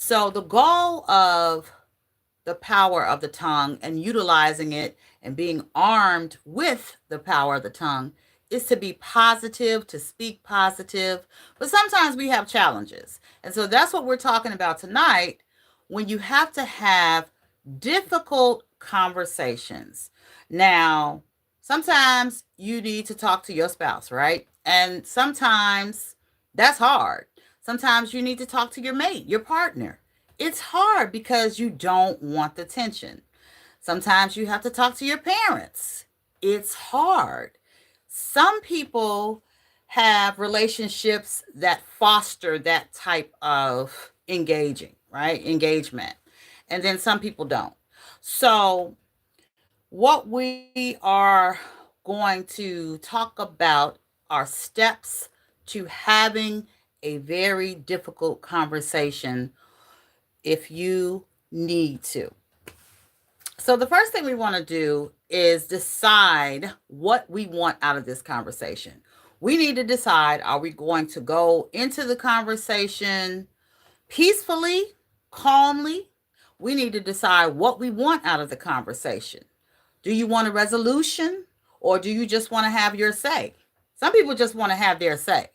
So the goal of the power of the tongue and utilizing it and being armed with the power of the tongue is to be positive, to speak positive. But sometimes we have challenges. And so that's what we're talking about tonight when you have to have difficult conversations. Now, sometimes you need to talk to your spouse, right? And sometimes that's hard. Sometimes you need to talk to your mate, your partner. It's hard because you don't want the tension. Sometimes you have to talk to your parents. It's hard. Some people have relationships that foster that type of engaging, right? Engagement. And then some people don't. So, what we are going to talk about are steps to having a very difficult conversation if you need to. So, the first thing we want to do is decide what we want out of this conversation. We need to decide, are we going to go into the conversation peacefully, calmly? We need to decide what we want out of the conversation. Do you want a resolution or do you just want to have your say? Some people just want to have their say.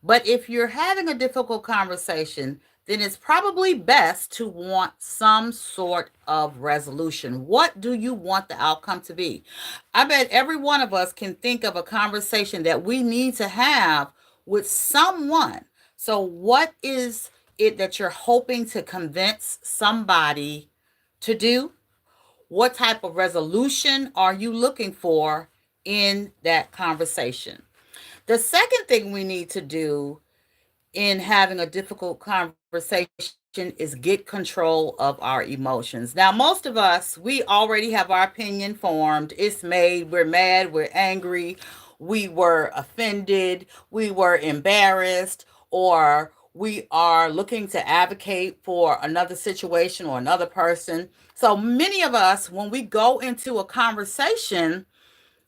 But if you're having a difficult conversation, then it's probably best to want some sort of resolution. What do you want the outcome to be? I bet every one of us can think of a conversation that we need to have with someone. So, what is it that you're hoping to convince somebody to do? What type of resolution are you looking for in that conversation? The second thing we need to do in having a difficult conversation is get control of our emotions. Now, most of us, we already have our opinion formed. It's made. We're mad. We're angry. We were offended. We were embarrassed. Or we are looking to advocate for another situation or another person. So many of us, when we go into a conversation,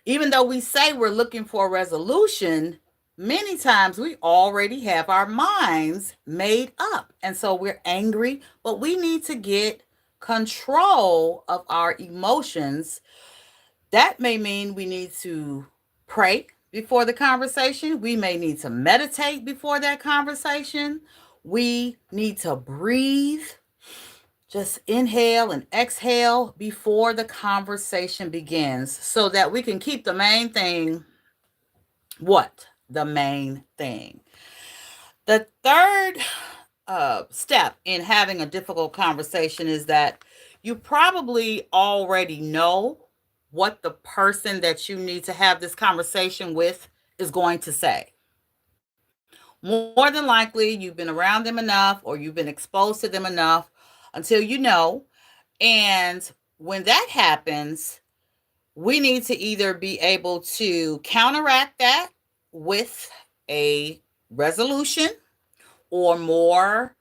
even though we say we're looking for a resolution, many times we already have our minds made up. And so we're angry, but we need to get control of our emotions. That may mean we need to pray before the conversation. We may need to meditate before that conversation. We need to breathe, just inhale and exhale before the conversation begins so that we can keep the main thing. What? The main thing. The third step in having a difficult conversation is that you probably already know what the person that you need to have this conversation with is going to say. More than likely, you've been around them enough or you've been exposed to them enough until you know. And when that happens, we need to either be able to counteract that with a resolution or more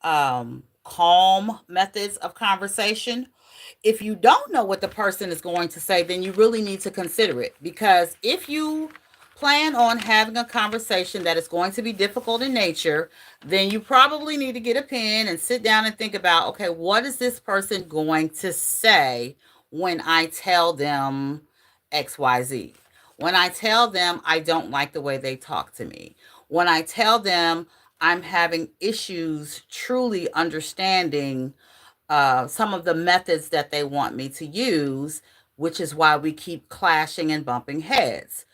calm methods of conversation. If you don't know what the person is going to say, then you really need to consider it. Because if you plan on having a conversation that is going to be difficult in nature, then you probably need to get a pen and sit down and think about, okay, what is this person going to say when I tell them XYZ? When I tell them I don't like the way they talk to me? When I tell them I'm having issues truly understanding some of the methods that they want me to use, which is why we keep clashing and bumping heads.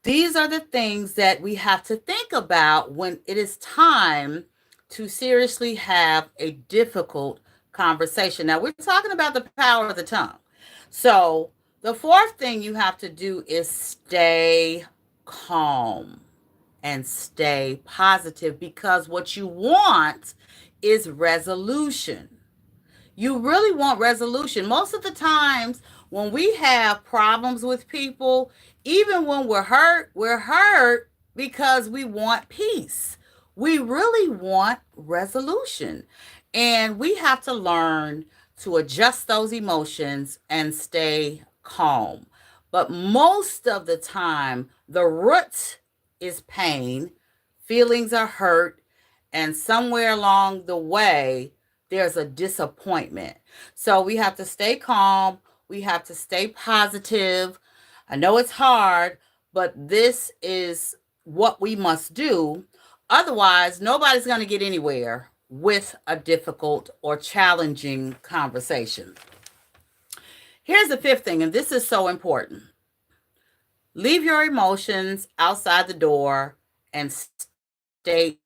These are the things that we have to think about when it is time to seriously have a difficult conversation. Now, we're talking about the power of the tongue. So, the fourth thing you have to do is stay calm and stay positive because what you want is resolution. You really want resolution. Most of the times when we have problems with people, even when we're hurt because we want peace. We really want resolution. And we have to learn to adjust those emotions and stay calm. But most of the time, the root is pain, feelings are hurt, And somewhere along the way, there's a disappointment. So we have to stay calm. We have to stay positive. I know it's hard, but this is what we must do. Otherwise, nobody's going to get anywhere with a difficult or challenging conversation. Here's the fifth thing, and this is so important: leave your emotions outside the door and state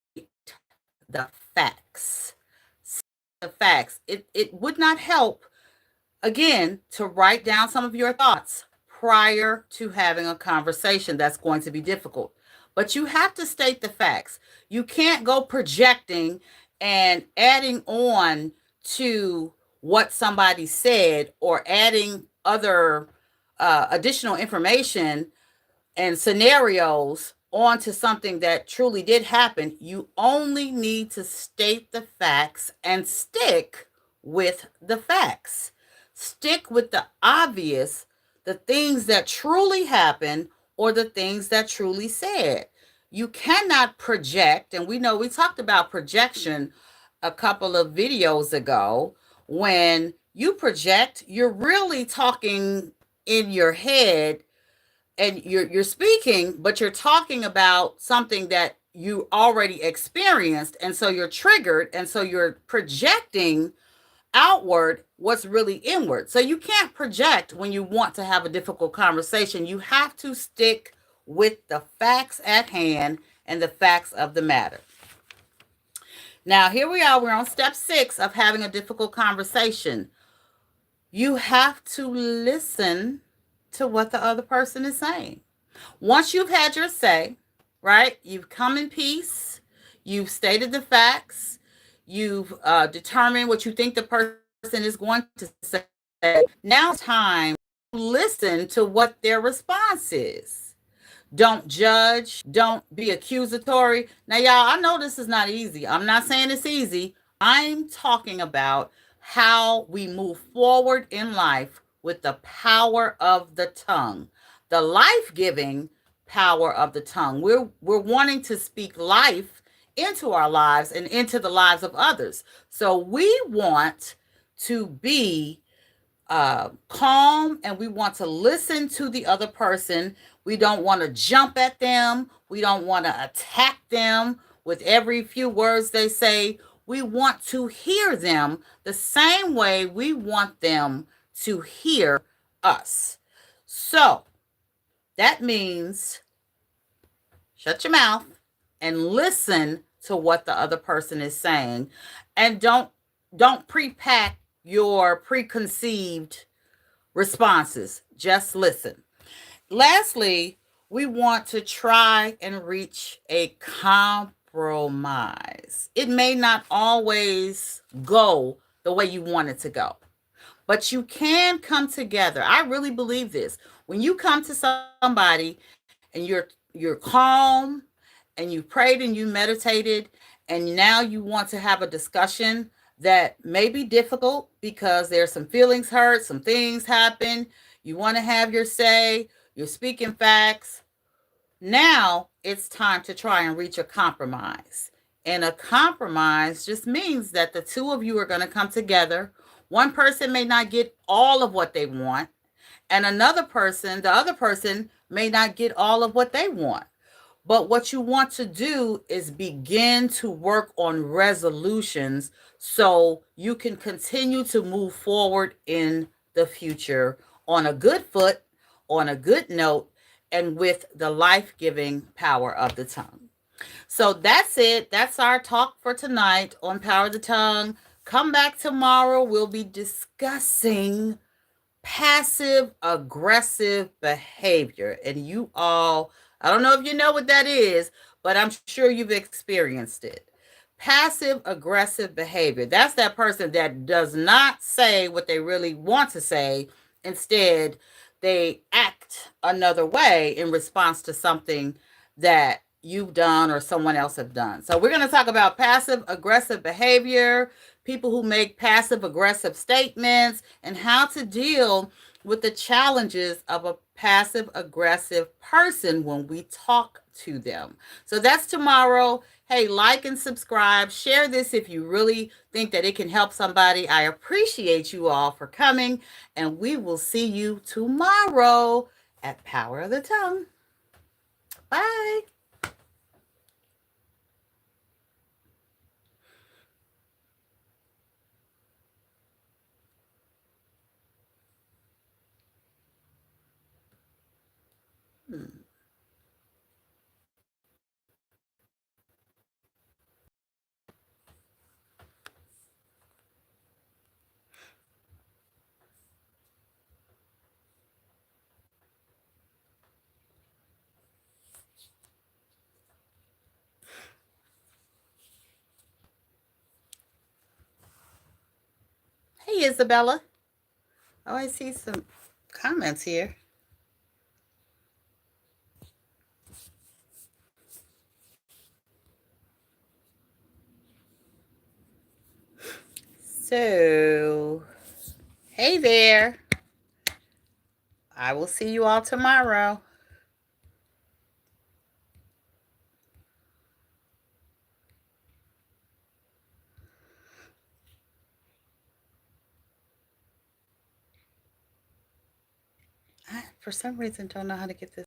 the facts. The facts. It would not help, again, to write down some of your thoughts prior to having a conversation that's going to be difficult. But you have to state the facts. You can't go projecting and adding on to what somebody said or adding other additional information and scenarios onto something that truly did happen. You only need to state the facts and stick with the facts. Stick with the obvious, the things that truly happened or the things that truly said. You cannot project, and we know we talked about projection a couple of videos ago. When you project, you're really talking in your head, and you're speaking, but you're talking about something that you already experienced, and so you're triggered, and so you're projecting outward what's really inward. So you can't project when you want to have a difficult conversation. You have to stick with the facts at hand and the facts of the matter. Now, here we are. We're on step 6 of having a difficult conversation. You have to listen to what the other person is saying. Once you've had your say, right? You've come in peace. You've stated the facts. You've determined what you think the person is going to say. Now it's time to listen to what their response is. Don't judge. Don't be accusatory. Now, y'all, I know this is not easy. I'm not saying it's easy. I'm talking about how we move forward in life with the power of the tongue, the life-giving power of the tongue. We're wanting to speak life into our lives and into the lives of others. So we want to be calm, and we want to listen to the other person. We don't want to jump at them. We don't want to attack them with every few words they say. We want to hear them the same way we want them to hear us. So that means shut your mouth and listen to what the other person is saying, and don't pre-pack your preconceived responses. Just listen. Lastly, we want to try and reach a compromise. It may not always go the way you want it to go, but you can come together. I really believe this. When you come to somebody and you're calm and you prayed and you meditated, and now you want to have a discussion that may be difficult because there's some feelings hurt, some things happen. You want to have your say, you're speaking facts. Now it's time to try and reach a compromise. And a compromise just means that the two of you are going to come together. One person may not get all of what they want, and another person, the other person, may not get all of what they want. But what you want to do is begin to work on resolutions so you can continue to move forward in the future on a good foot, on a good note, and with the life-giving power of the tongue. So that's it. That's our talk for tonight on Power of the Tongue. Come back tomorrow. We'll be discussing passive aggressive behavior. And you all, I don't know if you know what that is, but I'm sure you've experienced it. Passive aggressive behavior. That's that person that does not say what they really want to say. Instead, they act another way in response to something that you've done or someone else have done. So we're going to talk about passive aggressive behavior, people who make passive aggressive statements, and how to deal with the challenges of a passive aggressive person when we talk to them. So that's tomorrow. Hey, like and subscribe. Share this if you really think that it can help somebody. I appreciate you all for coming, and we will see you tomorrow at Power of the Tongue. Bye. Hmm. Hey, Isabella. Oh, I see some comments here. So, hey there. I will see you all tomorrow. I, for some reason, don't know how to get this.